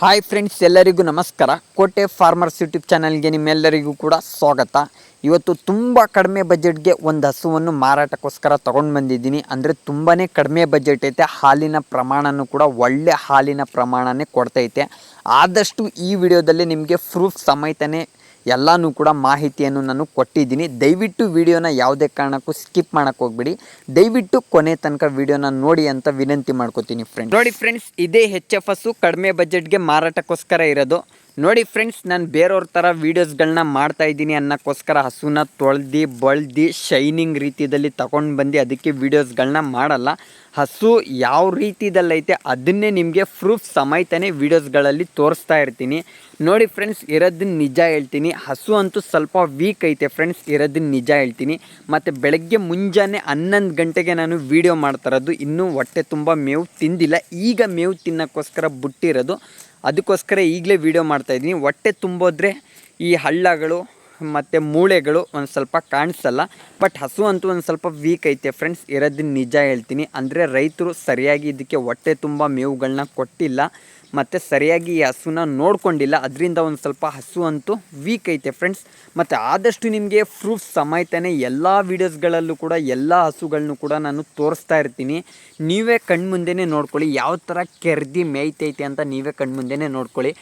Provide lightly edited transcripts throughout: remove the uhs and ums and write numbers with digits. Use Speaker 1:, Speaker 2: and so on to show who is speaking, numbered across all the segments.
Speaker 1: Hi friends, ಎಲ್ಲರಿಗೂ ನಮಸ್ಕಾರ. ಕೋಟೆ ಫಾರ್ಮರ್ಸ್ ಯೂಟ್ಯೂಬ್ ಚಾನಲ್ಗೆ ನಿಮ್ಮೆಲ್ಲರಿಗೂ ಕೂಡ ಸ್ವಾಗತ. ಇವತ್ತು ತುಂಬ ಕಡಿಮೆ ಬಜೆಟ್ಗೆ ಒಂದು ಹಸುವನ್ನು ಮಾರಾಟಕ್ಕೋಸ್ಕರ ತೊಗೊಂಡು ಬಂದಿದ್ದೀನಿ. ಅಂದರೆ ತುಂಬಾ ಕಡಿಮೆ ಬಜೆಟ್ ಐತೆ. ಹಾಲಿನ ಪ್ರಮಾಣನೂ ಕೂಡ ಒಳ್ಳೆ ಹಾಲಿನ ಪ್ರಮಾಣನೇ ಕೊಡ್ತೈತೆ. ಆದಷ್ಟು ಈ ವಿಡಿಯೋದಲ್ಲಿ ನಿಮಗೆ ಪ್ರೂಫ್ ಸಮೇತನೇ ಎಲ್ಲನೂ ಕೂಡ ಮಾಹಿತಿಯನ್ನು ನಾನು ಕೊಟ್ಟಿದ್ದೀನಿ. ದಯವಿಟ್ಟು ವಿಡಿಯೋನ ಯಾವುದೇ ಕಾರಣಕ್ಕೂ ಸ್ಕಿಪ್ ಮಾಡೋಕ್ಕೆ ಹೋಗ್ಬಿಡಿ. ದಯವಿಟ್ಟು ಕೊನೆ ತನಕ ವಿಡಿಯೋನ ನೋಡಿ ಅಂತ ವಿನಂತಿ ಮಾಡ್ಕೋತೀನಿ ಫ್ರೆಂಡ್ಸ್. ನೋಡಿ ಫ್ರೆಂಡ್ಸ್, ಇದೇ HF ಹಸು ಕಡಿಮೆ ಬಜೆಟ್ಗೆ ಮಾರಾಟಕ್ಕೋಸ್ಕರ ಇರೋದು. ನೋಡಿ ಫ್ರೆಂಡ್ಸ್, ನಾನು ಬೇರೆಯವ್ರ ಥರ ವೀಡಿಯೋಸ್ಗಳನ್ನ ಮಾಡ್ತಾಯಿದ್ದೀನಿ ಅನ್ನೋಕ್ಕೋಸ್ಕರ ಹಸುನ ತೊಳೆದು ಬಳ್ದು ಶೈನಿಂಗ್ ರೀತಿಯಲ್ಲಿ ತಗೊಂಡು ಬಂದು ಅದಕ್ಕೆ ವೀಡಿಯೋಸ್ಗಳನ್ನ ಮಾಡಲ್ಲ. ಹಸು ಯಾವ ರೀತಿಯಲ್ಲೈತೆ ಅದನ್ನೇ ನಿಮಗೆ ಪ್ರೂಫ್ ಸಮೇತನೇ ವೀಡಿಯೋಸ್ಗಳಲ್ಲಿ ತೋರಿಸ್ತಾ ಇರ್ತೀನಿ. ನೋಡಿ ಫ್ರೆಂಡ್ಸ್, ಇರೋದನ್ನ ನಿಜ ಹೇಳ್ತೀನಿ. ಹಸು ಅಂತೂ ಸ್ವಲ್ಪ ವೀಕ್ ಐತೆ ಫ್ರೆಂಡ್ಸ್, ಇರೋದನ್ನ ನಿಜ ಹೇಳ್ತೀನಿ. ಮತ್ತು ಬೆಳಗ್ಗೆ ಮುಂಜಾನೆ 11 ಗಂಟೆಗೆ ನಾನು ವೀಡಿಯೋ ಮಾಡ್ತಾಯಿರೋದು. ಇನ್ನೂ ಹೊಟ್ಟೆ ತುಂಬ ಮೇವು ತಿಂದಿಲ್ಲ. ಈಗ ಮೇವು ತಿನ್ನೋಕ್ಕೋಸ್ಕರ ಬಿಟ್ಟಿರೋದು. ಅದಕ್ಕೋಸ್ಕರ ಈಗಲೇ ವೀಡಿಯೋ ಮಾಡ್ತಾಯಿದ್ದೀನಿ. ಹೊಟ್ಟೆ ತುಂಬೋದ್ರೆ ಈ ಹಳ್ಳಗಳು ಮತ್ತು ಮೂಳೆಗಳು ಒಂದು ಸ್ವಲ್ಪ ಕಾಣಿಸಲ್ಲ. ಬಟ್ ಹಸು ಅಂತೂ ಒಂದು ಸ್ವಲ್ಪ ವೀಕ್ ಐತೆ ಫ್ರೆಂಡ್ಸ್, ಇರೋದನ್ನ ನಿಜ ಹೇಳ್ತೀನಿ. ಅಂದರೆ ರೈತರು ಸರಿಯಾಗಿ ಇದಕ್ಕೆ ಹೊಟ್ಟೆ ತುಂಬ ಮೇವುಗಳನ್ನ ಕೊಟ್ಟಿಲ್ಲ ಮತ್ತು ಸರಿಯಾಗಿ ಈ ಹಸುನ ನೋಡ್ಕೊಂಡಿಲ್ಲ. ಅದರಿಂದ ಒಂದು ಸ್ವಲ್ಪ ಹಸು ಅಂತೂ ವೀಕ್ ಐತೆ ಫ್ರೆಂಡ್ಸ್. ಮತ್ತು ಆದಷ್ಟು ನಿಮಗೆ ಪ್ರೂಫ್ ಸಮೇತನೇ ಎಲ್ಲ ವೀಡಿಯೋಸ್ಗಳಲ್ಲೂ ಕೂಡ ಎಲ್ಲ ಹಸುಗಳನ್ನೂ ಕೂಡ ನಾನು ತೋರಿಸ್ತಾ ಇರ್ತೀನಿ. ನೀವೇ ಕಣ್ಮುಂದೆನೇ ನೋಡ್ಕೊಳ್ಳಿ ಯಾವ ಥರ ಕೆರ್ದಿ ಮೇಯ್ತೈತೆ ಅಂತ. ನೀವೇ ಕಣ್ಮುಂದೆನೇ ನೋಡ್ಕೊಳ್ಳಿ.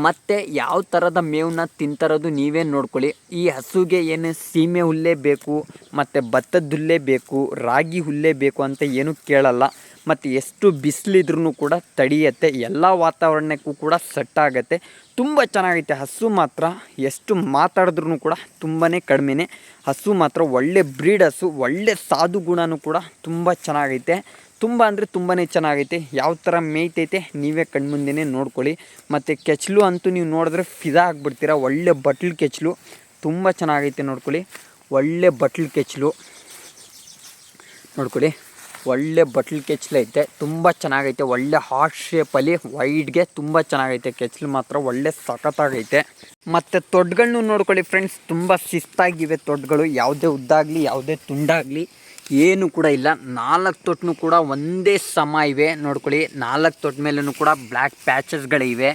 Speaker 1: ಮತ್ತು ಯಾವ ಥರದ ಮೇವನ್ನ ತಿಂತಾರೋದು ನೀವೇ ನೋಡ್ಕೊಳ್ಳಿ. ಈ ಹಸುಗೆ ಏನು ಸೀಮೆ ಹುಲ್ಲೇ ಬೇಕು ಮತ್ತು ಭತ್ತದ ಹುಲ್ಲೇ ಬೇಕು, ರಾಗಿ ಹುಲ್ಲೇ ಬೇಕು ಅಂತ ಏನೂ ಕೇಳಲ್ಲ. ಮತ್ತು ಎಷ್ಟು ಬಿಸಿಲಿದ್ರೂ ಕೂಡ ತಡೆಯುತ್ತೆ. ಎಲ್ಲ ವಾತಾವರಣಕ್ಕೂ ಕೂಡ ಸೆಟ್ ಆಗುತ್ತೆ. ತುಂಬ ಚೆನ್ನಾಗೈತೆ ಹಸು ಮಾತ್ರ. ಎಷ್ಟು ಮಾತಾಡಿದ್ರೂ ಕೂಡ ತುಂಬಾ ಕಡಿಮೆನೇ. ಹಸು ಮಾತ್ರ ಒಳ್ಳೆ ಬ್ರೀಡ್ ಹಸು, ಒಳ್ಳೆ ಸಾಧು ಗುಣನೂ ಕೂಡ ತುಂಬ ಚೆನ್ನಾಗೈತೆ. ತುಂಬ ಅಂದರೆ ತುಂಬಾ ಚೆನ್ನಾಗೈತೆ. ಯಾವ ಥರ ಮೇಯ್ತೈತೆ ನೀವೇ ಕಣ್ಮುಂದೆನೇ ನೋಡ್ಕೊಳ್ಳಿ. ಮತ್ತು ಕೆಚ್ಚಲು ಅಂತೂ ನೀವು ನೋಡಿದ್ರೆ ಫಿದಾ ಆಗಿಬಿಡ್ತೀರ. ಒಳ್ಳೆ ಬಟ್ಲು ಕೆಚ್ಚಲು ತುಂಬ ಚೆನ್ನಾಗೈತೆ. ನೋಡ್ಕೊಳ್ಳಿ, ಒಳ್ಳೆ ಬಟ್ಲು ಕೆಚ್ಚಲು ನೋಡ್ಕೊಳ್ಳಿ. ಒಳ್ಳೆ ಬಟ್ಲು ಕೆಚ್ಚಲೈತೆ, ತುಂಬ ಚೆನ್ನಾಗೈತೆ. ಒಳ್ಳೆ ಹಾರ್ಟ್ ಶೇಪಲ್ಲಿ ವೈಡ್ಗೆ ತುಂಬ ಚೆನ್ನಾಗೈತೆ. ಕೆಚ್ಚಲು ಮಾತ್ರ ಒಳ್ಳೆ ಸಖತ್ತಾಗೈತೆ. ಮತ್ತು ತೊಡ್ಗಳನ್ನೂ ನೋಡ್ಕೊಳ್ಳಿ ಫ್ರೆಂಡ್ಸ್, ತುಂಬ ಶಿಸ್ತಾಗಿವೆ ತೊಡ್ಗಳು. ಯಾವುದೇ ಉದ್ದಾಗಲಿ ಯಾವುದೇ ತುಂಡಾಗಲಿ ಏನು ಕೂಡ ಇಲ್ಲ. 4 ತೊಟ್ಟನು ಕೂಡ ಒಂದೇ ಸಮ ಇವೆ. ನೋಡ್ಕೊಳ್ಳಿ, 4 ತೊಟ್ಟ ಮೇಲೂ ಕೂಡ ಬ್ಲ್ಯಾಕ್ ಪ್ಯಾಚಸ್ಗಳಿವೆ.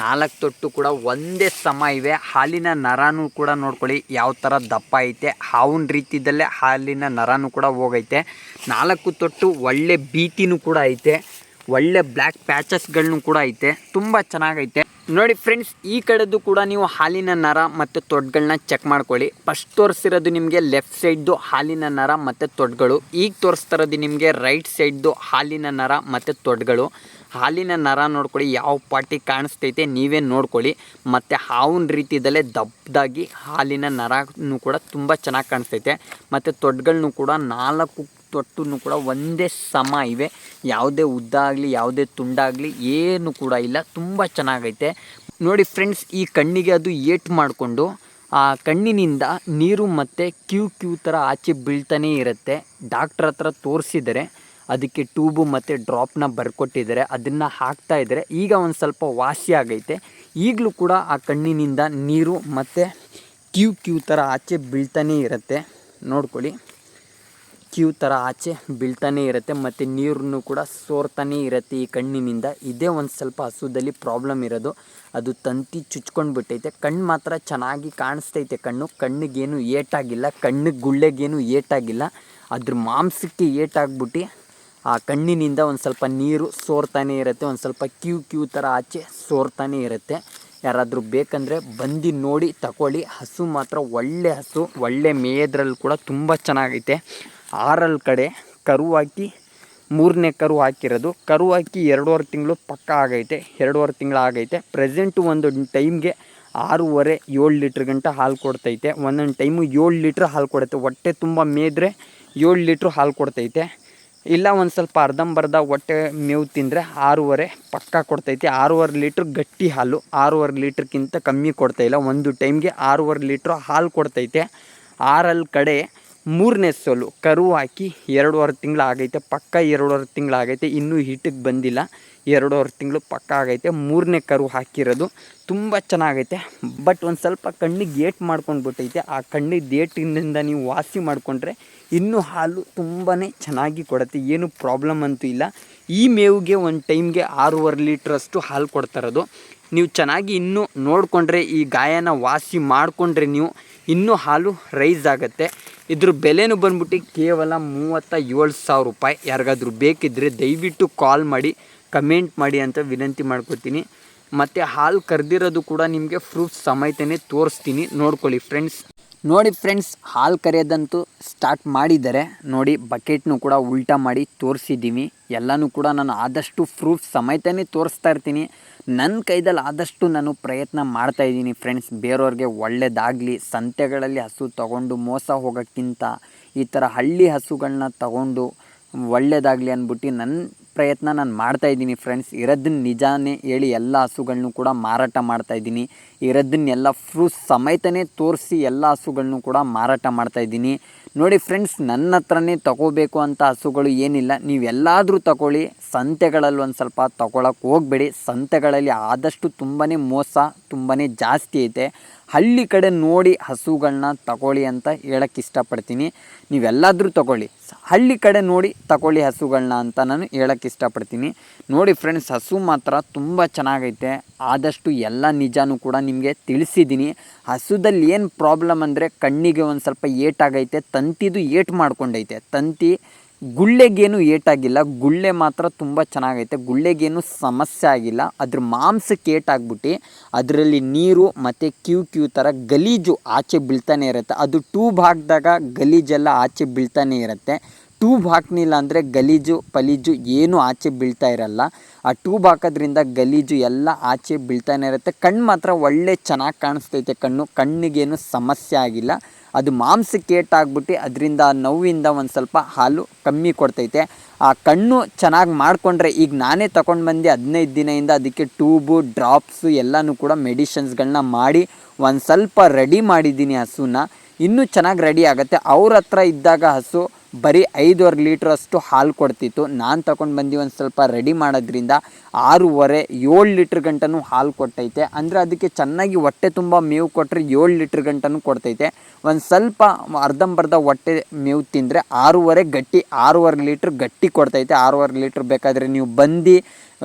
Speaker 1: 4 ತೊಟ್ಟು ಕೂಡ ಒಂದೇ ಸಮ ಇವೆ. ಹಾಲಿನ ನರನೂ ಕೂಡ ನೋಡ್ಕೊಳ್ಳಿ ಯಾವ ಥರ ದಪ್ಪ ಐತೆ. ಹಾವಿನ ರೀತಿಯಲ್ಲೇ ಹಾಲಿನ ನರನೂ ಕೂಡ ಹೋಗೈತೆ. 4 ತೊಟ್ಟು ಒಳ್ಳೆ ಬೀತಿನೂ ಕೂಡ ಐತೆ. ಒಳ್ಳೆ ಬ್ಲ್ಯಾಕ್ ಪ್ಯಾಚಸ್ಗಳನ್ನೂ ಕೂಡ ಐತೆ. ತುಂಬ ಚೆನ್ನಾಗೈತೆ. ನೋಡಿ ಫ್ರೆಂಡ್ಸ್, ಈ ಕಡೆದು ಕೂಡ ನೀವು ಹಾಲಿನ ನರ ಮತ್ತು ತೊಡ್ಗಳನ್ನ ಚೆಕ್ ಮಾಡ್ಕೊಳ್ಳಿ. ಫಸ್ಟ್ ತೋರಿಸಿರೋದು ನಿಮಗೆ ಲೆಫ್ಟ್ ಸೈಡ್ದು ಹಾಲಿನ ನರ ಮತ್ತು ತೊಡ್ಗಳು. ಈಗ ತೋರಿಸ್ತಿರೋದು ನಿಮಗೆ ರೈಟ್ ಸೈಡ್ದು ಹಾಲಿನ ನರ ಮತ್ತು ತೊಡ್ಗಳು. ಹಾಲಿನ ನರ ನೋಡ್ಕೊಳ್ಳಿ ಯಾವ ಪಾಟಿ ಕಾಣಿಸ್ತೈತೆ ನೀವೇ ನೋಡ್ಕೊಳ್ಳಿ. ಮತ್ತು ಹಾವಿನ ರೀತಿಯಲ್ಲೇ ದಪ್ಪದಾಗಿ ಹಾಲಿನ ನರನೂ ಕೂಡ ತುಂಬ ಚೆನ್ನಾಗಿ ಕಾಣಿಸ್ತೈತೆ. ಮತ್ತು ತೊಡ್ಗಳನ್ನೂ ಕೂಡ 4 ತೊಟ್ಟೂ ಕೂಡ ಒಂದೇ ಸಮ ಇವೆ. ಯಾವುದೇ ಉದ್ದ ಆಗಲಿ ಯಾವುದೇ ತುಂಡಾಗಲಿ ಏನು ಕೂಡ ಇಲ್ಲ. ತುಂಬ ಚೆನ್ನಾಗೈತೆ. ನೋಡಿ ಫ್ರೆಂಡ್ಸ್, ಈ ಕಣ್ಣಿಗೆ ಅದು ಏಟು ಮಾಡಿಕೊಂಡು ಆ ಕಣ್ಣಿನಿಂದ ನೀರು ಮತ್ತು ಕ್ಯೂ ಥರ ಆಚೆ ಬೀಳ್ತಾನೇ ಇರುತ್ತೆ. ಡಾಕ್ಟ್ರ್ ಹತ್ರ ತೋರಿಸಿದರೆ ಅದಕ್ಕೆ ಟ್ಯೂಬು ಮತ್ತು ಡ್ರಾಪ್ನ ಬರ್ಕೊಟ್ಟಿದ್ದಾರೆ. ಅದನ್ನು ಹಾಕ್ತಾಯಿದ್ದಾರೆ. ಈಗ ಒಂದು ಸ್ವಲ್ಪ ವಾಸಿ ಆಗೈತೆ. ಈಗಲೂ ಕೂಡ ಆ ಕಣ್ಣಿನಿಂದ ನೀರು ಮತ್ತು ಕ್ಯೂ ಥರ ಆಚೆ ಬೀಳ್ತಾನೇ ಇರುತ್ತೆ. ನೋಡ್ಕೊಳ್ಳಿ, ಕ್ಯೂ ಥರ ಆಚೆ ಬೀಳ್ತಾನೆ ಇರುತ್ತೆ. ಮತ್ತು ನೀರನ್ನು ಕೂಡ ಸೋರ್ತಾನೆ ಇರುತ್ತೆ ಈ ಕಣ್ಣಿನಿಂದ. ಇದೇ ಒಂದು ಸ್ವಲ್ಪ ಹಸುದಲ್ಲಿ ಪ್ರಾಬ್ಲಮ್ ಇರೋದು. ಅದು ತಂತಿ ಚುಚ್ಕೊಂಡು ಬಿಟ್ಟೈತೆ. ಕಣ್ಣು ಮಾತ್ರ ಚೆನ್ನಾಗಿ ಕಾಣಿಸ್ತೈತೆ. ಕಣ್ಣಿಗೇನು ಏಟಾಗಿಲ್ಲ, ಕಣ್ಣಿಗೆ ಗುಳ್ಳೆಗೇನು ಏಟಾಗಿಲ್ಲ. ಅದ್ರ ಮಾಂಸಕ್ಕೆ ಏಟಾಗ್ಬಿಟ್ಟು ಆ ಕಣ್ಣಿನಿಂದ ಒಂದು ಸ್ವಲ್ಪ ನೀರು ಸೋರ್ತಾನೆ ಇರುತ್ತೆ. ಒಂದು ಸ್ವಲ್ಪ ಕ್ಯೂ ಥರ ಆಚೆ ಸೋರ್ತಾನೆ ಇರುತ್ತೆ. ಯಾರಾದರೂ ಬೇಕಂದರೆ ಬಂದು ನೋಡಿ ತಗೊಳ್ಳಿ. ಹಸು ಮಾತ್ರ ಒಳ್ಳೆ ಹಸು, ಒಳ್ಳೆ ಮೇಯದ್ರಲ್ಲಿ ಕೂಡ ತುಂಬ ಚೆನ್ನಾಗೈತೆ. 6 ಕಡೆ ಕರು ಹಾಕಿ 3ನೇ ಕರು ಹಾಕಿರೋದು. ಕರು ಹಾಕಿ 2.5 ತಿಂಗಳು ಪಕ್ಕ ಆಗೈತೆ. 2.5 ತಿಂಗಳು ಆಗೈತೆ. ಪ್ರೆಸೆಂಟು ಒಂದು ಟೈಮ್ಗೆ 6.5 7 ಲೀಟ್ರ್ ಗಂಟ ಹಾಲು ಕೊಡ್ತೈತೆ. ಒಂದೊಂದು ಟೈಮು 7 ಲೀಟ್ರ್ ಹಾಲು ಕೊಡುತ್ತೆ. ಹೊಟ್ಟೆ ತುಂಬ ಮೇದ್ರೆ 7 ಲೀಟ್ರ್ ಹಾಲು ಕೊಡ್ತೈತೆ. ಇಲ್ಲ ಒಂದು ಸ್ವಲ್ಪ ಅರ್ಧಂಬರ್ಧ ಹೊಟ್ಟೆ ಮೇವು ತಿಂದರೆ 6.5 ಪಕ್ಕ ಕೊಡ್ತೈತೆ. 6.5 ಲೀಟ್ರ್ ಗಟ್ಟಿ ಹಾಲು. 6.5 ಲೀಟ್ರ್ಗಿಂತ ಕಮ್ಮಿ ಕೊಡ್ತಾಯಿಲ್ಲ. ಒಂದು ಟೈಮ್ಗೆ 6.5 ಲೀಟ್ರ್ ಹಾಲು ಕೊಡ್ತೈತೆ. 6 ಕಡೆ 3ನೇ ಸೋಲು ಕರು ಹಾಕಿ 2.5 ತಿಂಗಳು ಆಗೈತೆ. ಪಕ್ಕ 2.5 ತಿಂಗಳು ಆಗೈತೆ. ಇನ್ನೂ ಹಿಟ್ಟಿಗೆ ಬಂದಿಲ್ಲ. 2.5 ತಿಂಗಳು ಪಕ್ಕ ಆಗೈತೆ. 3ನೇ ಕರು ಹಾಕಿರೋದು. ತುಂಬ ಚೆನ್ನಾಗೈತೆ. ಬಟ್ ಒಂದು ಸ್ವಲ್ಪ ಕಣ್ಣಿಗೆ ಏಟು ಮಾಡ್ಕೊಂಡು ಬಿಟ್ಟೈತೆ. ಆ ಕಣ್ಣಿಗೆ ಏಟಿನಿಂದ ನೀವು ವಾಸಿ ಮಾಡಿಕೊಂಡ್ರೆ ಇನ್ನೂ ಹಾಲು ತುಂಬಾ ಚೆನ್ನಾಗಿ ಕೊಡುತ್ತೆ. ಏನು ಪ್ರಾಬ್ಲಮ್ ಅಂತೂ ಇಲ್ಲ. ಈ ಮೇವಿಗೆ ಒಂದು ಟೈಮ್ಗೆ 6.5 ಲೀಟ್ರಷ್ಟು ಹಾಲು ಕೊಡ್ತಾರದು. ನೀವು ಚೆನ್ನಾಗಿ ಇನ್ನೂ ನೋಡಿಕೊಂಡ್ರೆ ಈ ಗಾಯನ ವಾಸಿ ಮಾಡಿಕೊಂಡ್ರೆ ನೀವು ಇನ್ನೂ ಹಾಲು ರೈಸ್ ಆಗುತ್ತೆ. ಇದ್ರ ಬೆಲೆನೂ ಬಂದ್ಬಿಟ್ಟು ಕೇವಲ 37,000 ರೂಪಾಯಿ. ಯಾರಿಗಾದ್ರೂ ಬೇಕಿದ್ದರೆ ದಯವಿಟ್ಟು ಕಾಲ್ ಮಾಡಿ ಕಮೆಂಟ್ ಮಾಡಿ ಅಂತ ವಿನಂತಿ ಮಾಡ್ಕೊತೀನಿ. ಮತ್ತು ಹಾಲು ಕರೆದಿರೋದು ಕೂಡ ನಿಮಗೆ ಪ್ರೂಫ್ ಸಮೇತನೇ ತೋರಿಸ್ತೀನಿ, ನೋಡ್ಕೊಳ್ಳಿ ಫ್ರೆಂಡ್ಸ್. ನೋಡಿ ಫ್ರೆಂಡ್ಸ್, ಹಾಲು ಕರೆಯೋದಂತೂ ಸ್ಟಾರ್ಟ್ ಮಾಡಿದ್ದಾರೆ. ನೋಡಿ ಬಕೆಟ್ನು ಕೂಡ ಉಲ್ಟಾ ಮಾಡಿ ತೋರಿಸಿದ್ದೀನಿ. ಎಲ್ಲನೂ ಕೂಡ ನಾನು ಆದಷ್ಟು ಪ್ರೂಫ್ ಸಮೇತನೇ ತೋರಿಸ್ತಾ ಇರ್ತೀನಿ. ನನ್ನ ಕೈದಲ್ಲಿ ಆದಷ್ಟು ನಾನು ಪ್ರಯತ್ನ ಮಾಡ್ತಾಯಿದ್ದೀನಿ ಫ್ರೆಂಡ್ಸ್. ಬೇರೆಯವ್ರಿಗೆ ಒಳ್ಳೆಯದಾಗಲಿ, ಸಂತೆಗಳಲ್ಲಿ ಹಸು ತಗೊಂಡು ಮೋಸ ಹೋಗೋಕ್ಕಿಂತ ಈ ಥರ ಹಳ್ಳಿ ಹಸುಗಳನ್ನ ತಗೊಂಡು ಒಳ್ಳೆಯದಾಗಲಿ ಅಂದ್ಬಿಟ್ಟು ನನ್ನ ಪ್ರಯತ್ನ ನಾನು ಮಾಡ್ತಾಯಿದ್ದೀನಿ ಫ್ರೆಂಡ್ಸ್. ಇರೋದನ್ನ ನಿಜಾನೇ ಹೇಳಿ ಎಲ್ಲ ಹಸುಗಳನ್ನೂ ಕೂಡ ಮಾರಾಟ ಮಾಡ್ತಾಯಿದ್ದೀನಿ. ಇರೋದನ್ನೆಲ್ಲ ಪ್ರೂಫ್ ಸಮೇತನೇ ತೋರಿಸಿ ಎಲ್ಲ ಹಸುಗಳನ್ನೂ ಕೂಡ ಮಾರಾಟ ಮಾಡ್ತಾಯಿದ್ದೀನಿ. ನೋಡಿ ಫ್ರೆಂಡ್ಸ್, ನನ್ನ ಹತ್ರನೇ ತಗೋಬೇಕು ಅಂತ ಹಸುಗಳು ಏನಿಲ್ಲ. ನೀವೆಲ್ಲಾದರೂ ತಗೊಳ್ಳಿ, ಸಂತೆಗಳಲ್ಲಿ ಒಂದು ಸ್ವಲ್ಪ ತಗೊಳಕ್ಕೆ ಹೋಗಬೇಡಿ. ಸಂತೆಗಳಲ್ಲಿ ಆದಷ್ಟು ತುಂಬಾ ಮೋಸ ತುಂಬಾ ಜಾಸ್ತಿ ಐತೆ. ಹಳ್ಳಿ ಕಡೆ ನೋಡಿ ಹಸುಗಳನ್ನ ತಗೊಳ್ಳಿ ಅಂತ ಹೇಳಕ್ಕೆ ಇಷ್ಟಪಡ್ತೀನಿ. ನೀವೆಲ್ಲಾದರೂ ತಗೊಳ್ಳಿ, ಹಳ್ಳಿ ಕಡೆ ನೋಡಿ ತಗೊಳ್ಳಿ ಹಸುಗಳನ್ನ ಅಂತ ನಾನು ಹೇಳಕ್ಕೆ ಇಷ್ಟಪಡ್ತೀನಿ. ನೋಡಿ ಫ್ರೆಂಡ್ಸ್, ಹಸು ಮಾತ್ರ ತುಂಬ ಚೆನ್ನಾಗೈತೆ. ಆದಷ್ಟು ಎಲ್ಲ ನಿಜಾನೂ ಕೂಡ ನಿಮಗೆ ತಿಳಿಸಿದ್ದೀನಿ. ಹಸುದಲ್ಲಿ ಏನು ಪ್ರಾಬ್ಲಮ್ ಅಂದರೆ ಕಣ್ಣಿಗೆ ಒಂದು ಸ್ವಲ್ಪ ಏಟಾಗೈತೆ, ತಂತಿದು ಏಟು ಮಾಡ್ಕೊಂಡೈತೆ. ತಂತಿ ಗುಳ್ಳೆಗೇನು ಏಟಾಗಿಲ್ಲ, ಗುಳ್ಳೆ ಮಾತ್ರ ತುಂಬ ಚೆನ್ನಾಗೈತೆ. ಗುಳ್ಳೆಗೇನು ಸಮಸ್ಯೆ ಆಗಿಲ್ಲ. ಅದ್ರ ಮಾಂಸಕ್ಕೆ ಏಟಾಗ್ಬಿಟ್ಟು ಅದರಲ್ಲಿ ನೀರು ಮತ್ತು ಕ್ಯೂ ಥರ ಗಲೀಜು ಆಚೆ ಬೀಳ್ತಾನೆ ಇರುತ್ತೆ. ಅದು ಟ್ಯೂಬ್ ಹಾಕಿದಾಗ ಗಲೀಜೆಲ್ಲ ಆಚೆ ಬೀಳ್ತಾನೆ ಇರುತ್ತೆ. ಟ್ಯೂಬ್ ಹಾಕಲಿಲ್ಲ ಅಂದರೆ ಗಲೀಜು ಪಲೀಜು ಏನೂ ಆಚೆ ಬೀಳ್ತಾ ಇರಲ್ಲ. ಆ ಟ್ಯೂಬ್ ಹಾಕೋದ್ರಿಂದ ಗಲೀಜು ಎಲ್ಲ ಆಚೆ ಬೀಳ್ತಾನೆ ಇರುತ್ತೆ. ಕಣ್ಣು ಮಾತ್ರ ಒಳ್ಳೆ ಚೆನ್ನಾಗಿ ಕಾಣಿಸ್ತೈತೆ. ಕಣ್ಣಿಗೇನು ಸಮಸ್ಯೆ ಆಗಿಲ್ಲ. ಅದು ಮಾಂಸಕ್ಕೆ ಏಟಾಗ್ಬಿಟ್ಟು ಅದರಿಂದ ನೋವಿಂದ ಒಂದು ಸ್ವಲ್ಪ ಹಾಲು ಕಮ್ಮಿ ಕೊಡ್ತೈತೆ. ಆ ಕಣ್ಣು ಚೆನ್ನಾಗಿ ಮಾಡಿಕೊಂಡ್ರೆ, ಈಗ ನಾನೇ ತಗೊಂಡು ಬಂದು 15 ದಿನದಿಂದ ಅದಕ್ಕೆ ಟ್ಯೂಬು ಡ್ರಾಪ್ಸು ಎಲ್ಲನೂ ಕೂಡ ಮೆಡಿಷನ್ಸ್ಗಳನ್ನ ಮಾಡಿ ಒಂದು ಸ್ವಲ್ಪ ರೆಡಿ ಮಾಡಿದ್ದೀನಿ ಹಸುನ. ಇನ್ನೂ ಚೆನ್ನಾಗಿ ರೆಡಿ ಆಗುತ್ತೆ. ಅವ್ರ ಹತ್ರ ಇದ್ದಾಗ ಹಸು ಬರೀ 5.5 ಲೀಟ್ರಷ್ಟು ಹಾಲು ಕೊಡ್ತಿತ್ತು. ನಾನು ತಗೊಂಡು ಬಂದು ಒಂದು ಸ್ವಲ್ಪ ರೆಡಿ ಮಾಡೋದ್ರಿಂದ 6.5-7 ಲೀಟ್ರ್ ಗಂಟನೂ ಹಾಲು ಕೊಟ್ಟೈತೆ. ಅಂದರೆ ಅದಕ್ಕೆ ಚೆನ್ನಾಗಿ ಹೊಟ್ಟೆ ತುಂಬ ಮೇವು ಕೊಟ್ಟರೆ 7 ಲೀಟ್ರ್ ಗಂಟನೂ ಕೊಡ್ತೈತೆ. ಒಂದು ಸ್ವಲ್ಪ ಅರ್ಧಂಬರ್ಧ ಹೊಟ್ಟೆ ಮೇವು ತಿಂದರೆ 6.5 ಗಟ್ಟಿ 6.5 ಲೀಟ್ರ್ ಗಟ್ಟಿ ಕೊಡ್ತೈತೆ. 6.5 ಲೀಟ್ರ್ ಬೇಕಾದರೆ ನೀವು ಬಂದು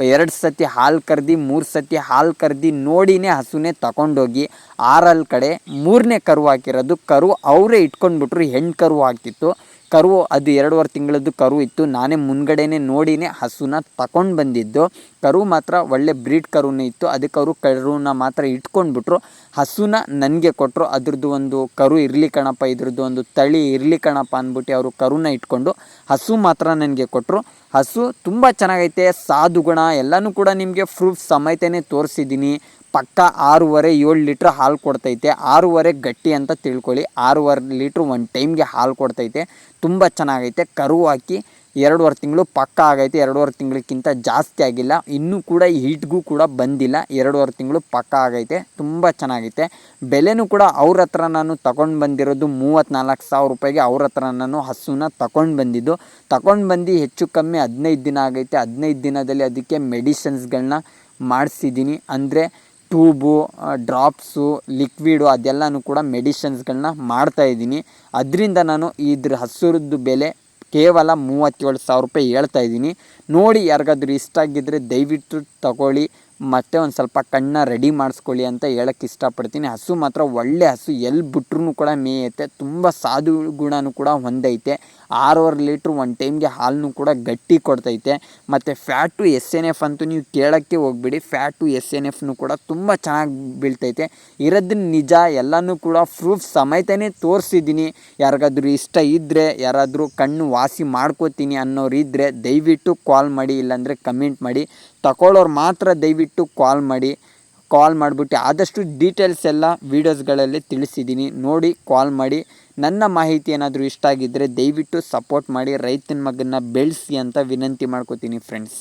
Speaker 1: 2 ಸತಿ ಹಾಲು ಕರೆದು 3 ಸತಿ ಹಾಲು ಕರೆದು ನೋಡಿನೇ ಹಸುನೇ ತಗೊಂಡೋಗಿ. 6 ಕಡೆ 3ನೇ ಕರು ಹಾಕಿರೋದು. ಕರು ಅವರೇ ಇಟ್ಕೊಂಡ್ಬಿಟ್ರು. ಹೆಣ್ಣು ಕರು ಹಾಕಿತ್ತು. ಕರು ಅದು 2.5 ತಿಂಗಳದ್ದು ಕರು ಇತ್ತು. ನಾನೇ ಮುಂದ್ಗಡೆನೇ ನೋಡಿನೇ ಹಸುನ ತಗೊಂಡು ಬಂದಿದ್ದು. ಕರು ಮಾತ್ರ ಒಳ್ಳೆ ಬ್ರೀಡ್ ಕರುನೇ ಇತ್ತು. ಅದಕ್ಕೆ ಅವರು ಕರುನ ಮಾತ್ರ ಇಟ್ಕೊಂಡ್ಬಿಟ್ರು. ಹಸುನ ನನಗೆ ಕೊಟ್ಟರು. ಅದ್ರದ್ದು ಒಂದು ಕರು ಇರಲಿ ಕಣಪ್ಪ, ಇದ್ರದ್ದು ಒಂದು ತಳಿ ಇರಲಿ ಕಣಪ್ಪ ಅಂದ್ಬಿಟ್ಟು ಅವರು ಕರುನ ಇಟ್ಕೊಂಡು ಹಸು ಮಾತ್ರ ನನಗೆ ಕೊಟ್ಟರು. ಹಸು ತುಂಬ ಚೆನ್ನಾಗೈತೆ. ಸಾಧು ಗುಣ ಎಲ್ಲನೂ ಕೂಡ ನಿಮಗೆ ಪ್ರೂಫ್ ಸಮೇತನೇ ತೋರಿಸಿದ್ದೀನಿ. ಪಕ್ಕ 6.5-7 ಲೀಟ್ರ್ ಹಾಲು ಕೊಡ್ತೈತೆ. 6.5 ಗಟ್ಟಿ ಅಂತ ತಿಳ್ಕೊಳ್ಳಿ. 6.5 ಲೀಟ್ರ್ ಒಂದು ಟೈಮ್ಗೆ ಹಾಲು ಕೊಡ್ತೈತೆ. ತುಂಬ ಚೆನ್ನಾಗೈತೆ. ಕರು ಹಾಕಿ 2.5 ತಿಂಗಳು ಪಕ್ಕ ಆಗೈತೆ. 2.5 ತಿಂಗಳಕ್ಕಿಂತ ಜಾಸ್ತಿ ಆಗಿಲ್ಲ. ಇನ್ನೂ ಕೂಡ ಹೀಟ್ಗೂ ಕೂಡ ಬಂದಿಲ್ಲ. 2.5 ತಿಂಗಳು ಪಕ್ಕ ಆಗೈತೆ. ತುಂಬ ಚೆನ್ನಾಗೈತೆ. ಬೆಲೆನೂ ಕೂಡ ಅವ್ರ ಹತ್ರ ನಾನು ತಗೊಂಡು ಬಂದಿರೋದು 34,000 ರೂಪಾಯಿಗೆ. ಅವ್ರ ಹತ್ರ ನಾನು ಹಸುನ ತಗೊಂಡು ಬಂದಿದ್ದು. ತಗೊಂಡು ಬಂದು ಹೆಚ್ಚು ಕಮ್ಮಿ 15 ದಿನ ಆಗೈತೆ. 15 ದಿನದಲ್ಲಿ ಅದಕ್ಕೆ ಮೆಡಿಸಿನ್ಸ್ಗಳನ್ನ ಮಾಡಿಸಿದ್ದೀನಿ. ಅಂದರೆ ಟ್ಯೂಬು, ಡ್ರಾಪ್ಸು, ಲಿಕ್ವಿಡು ಅದೆಲ್ಲನೂ ಕೂಡ ಮೆಡಿಷನ್ಸ್ಗಳನ್ನ ಮಾಡ್ತಾಯಿದ್ದೀನಿ. ಅದರಿಂದ ನಾನು ಇದ್ರ ಹಸುರದ್ದು ಬೆಲೆ ಕೇವಲ 37,000 ರೂಪಾಯಿ ಹೇಳ್ತಾಯಿದ್ದೀನಿ. ನೋಡಿ, ಯಾರಿಗಾದ್ರೂ ಇಷ್ಟ ಆಗಿದ್ದರೆ ದಯವಿಟ್ಟು ತಗೊಳ್ಳಿ. ಮತ್ತೆ ಒಂದು ಸ್ವಲ್ಪ ಕಣ್ಣ ರೆಡಿ ಮಾಡಿಸ್ಕೊಳ್ಳಿ ಅಂತ ಹೇಳಕ್ಕೆ ಇಷ್ಟಪಡ್ತೀನಿ. ಹಸು ಮಾತ್ರ ಒಳ್ಳೆ ಹಸು. ಎಲ್ಲಿ ಬಿಟ್ರೂ ಕೂಡ ಮೇಯುತ್ತೆ. ತುಂಬ ಸಾಧು ಗುಣನೂ ಕೂಡ ಹೊಂದೈತೆ. 6.5 ಲೀಟ್ರ್ ಒಂದು ಟೈಮ್ಗೆ ಹಾಲನ್ನು ಕೂಡ ಗಟ್ಟಿ ಕೊಡ್ತೈತೆ. ಮತ್ತು ಫ್ಯಾಟು SNF ಅಂತೂ ನೀವು ಕೇಳೋಕ್ಕೆ ಹೋಗ್ಬಿಡಿ. ಫ್ಯಾಟು SNFನು ಕೂಡ ತುಂಬ ಚೆನ್ನಾಗಿ ಬೀಳ್ತೈತೆ. ಇರೋದನ್ನ ನಿಜ, ಎಲ್ಲನೂ ಕೂಡ ಪ್ರೂಫ್ ಸಮೇತನೇ ತೋರಿಸಿದ್ದೀನಿ. ಯಾರಿಗಾದ್ರೂ ಇಷ್ಟ ಇದ್ದರೆ, ಯಾರಾದರೂ ಕಣ್ಣು ವಾಸಿ ಮಾಡ್ಕೋತೀನಿ ಅನ್ನೋರು ಇದ್ದರೆ ದಯವಿಟ್ಟು ಕಾಲ್ ಮಾಡಿ, ಇಲ್ಲಾಂದರೆ ಕಮೆಂಟ್ ಮಾಡಿ. ತಗೊಳ್ಳೋರು ಮಾತ್ರ ದಯವಿಟ್ಟು ಕಾಲ್ ಮಾಡಿಬಿಟ್ಟು ಆದಷ್ಟು ಡೀಟೇಲ್ಸ್ ಎಲ್ಲ ವೀಡಿಯೋಸ್ಗಳಲ್ಲಿ ತಿಳಿಸಿದ್ದೀನಿ. ನೋಡಿ, ಕಾಲ್ ಮಾಡಿ. ನನ್ನ ಮಾಹಿತಿ ಏನಾದರೂ ಇಷ್ಟ ಆಗಿದ್ದರೆ ದಯವಿಟ್ಟು ಸಪೋರ್ಟ್ ಮಾಡಿ. ರೈತನ ಮಗನ್ನ ಬೆಳೆಸಿ ಅಂತ ವಿನಂತಿ ಮಾಡ್ಕೋತೀನಿ ಫ್ರೆಂಡ್ಸ್.